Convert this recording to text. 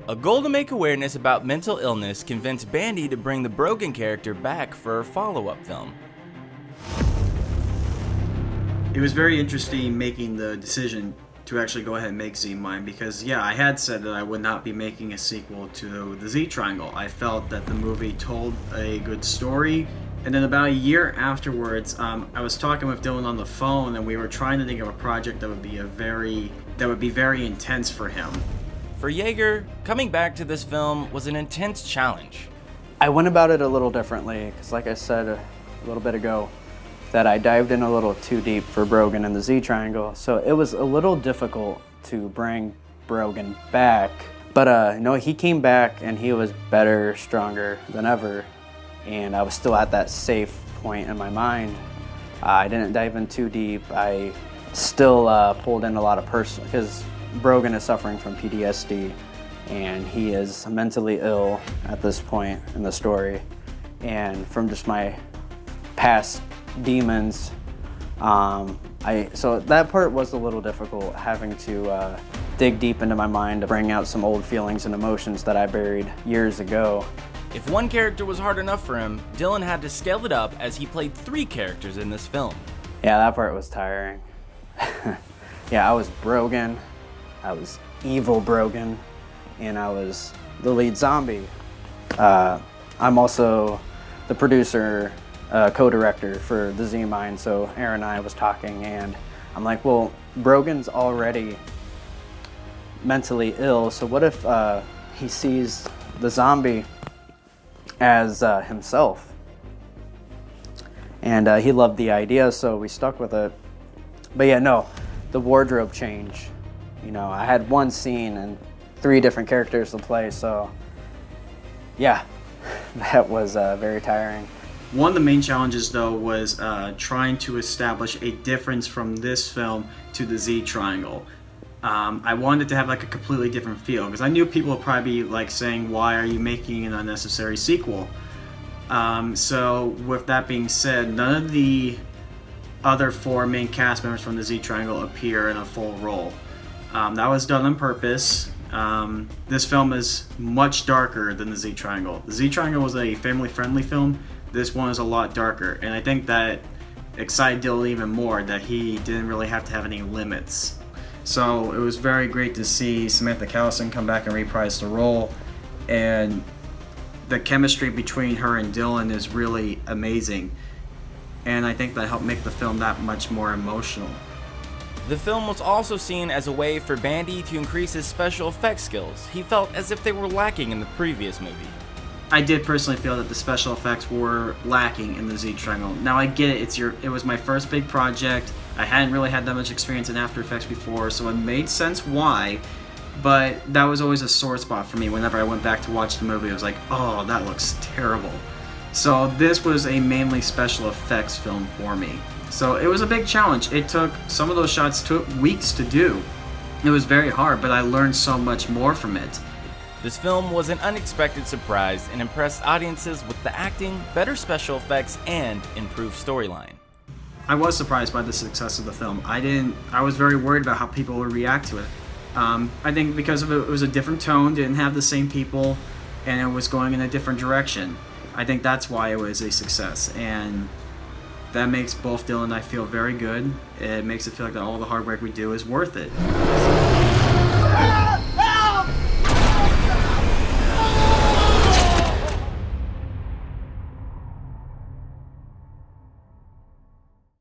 A goal to make awareness about mental illness convinced Bandy to bring the Brogan character back for a follow-up film. It was very interesting making the decision to actually go ahead and make Z mine because, yeah, I had said that I would not be making a sequel to the Z Triangle. I felt that the movie told a good story. And then about a year afterwards, I was talking with Dylan on the phone, and we were trying to think of a project that would be very intense for him. For Jaeger, coming back to this film was an intense challenge. I went about it a little differently because, like I said a little bit ago, that I dived in a little too deep for Brogan and the Z Triangle, so it was a little difficult to bring Brogan back. But no, he came back and he was better, stronger than ever. And I was still at that safe point in my mind. I didn't dive in too deep. I still pulled in a lot of personal, because Brogan is suffering from PTSD and he is mentally ill at this point in the story. And from just my past demons, so that part was a little difficult, having to dig deep into my mind to bring out some old feelings and emotions that I buried years ago. If one character was hard enough for him, Dylan had to scale it up as he played 3 characters in this film. Yeah, that part was tiring. Yeah, I was Brogan, I was evil Brogan, and I was the lead zombie. I'm also the producer, co-director for the Z-Mine, so Aaron and I was talking, and I'm like, well, Brogan's already mentally ill, so what if he sees the zombie as himself? And he loved the idea, so we stuck with it. But yeah, no, the wardrobe change. You know, I had one scene and 3 different characters to play, so yeah, that was very tiring. One of the main challenges, though, was trying to establish a difference from this film to the Z Triangle. I wanted to have like a completely different feel because I knew people would probably be like saying, why are you making an unnecessary sequel? So with that being said, none of the other 4 main cast members from the Z Triangle appear in a full role. That was done on purpose. This film is much darker than the Z Triangle. The Z Triangle was a family-friendly film. This one is a lot darker, and I think that excited Dylan even more that he didn't really have to have any limits. So it was very great to see Samantha Callison come back and reprise the role, and the chemistry between her and Dylan is really amazing, and I think that helped make the film that much more emotional. The film was also seen as a way for Bandy to increase his special effects skills. He felt as if they were lacking in the previous movie. I did personally feel that the special effects were lacking in the Z Triangle. Now I get it, it was my first big project. I hadn't really had that much experience in After Effects before, so it made sense why, but that was always a sore spot for me. Whenever I went back to watch the movie, I was like, oh, that looks terrible. So this was a mainly special effects film for me. So it was a big challenge. Some of those shots took weeks to do. It was very hard, but I learned so much more from it. This film was an unexpected surprise and impressed audiences with the acting, better special effects, and improved storyline. I was surprised by the success of the film. I was very worried about how people would react to it. I think because of it was a different tone, didn't have the same people, and it was going in a different direction. I think that's why it was a success, and that makes both Dylan and I feel very good. It makes it feel like that all the hard work we do is worth it.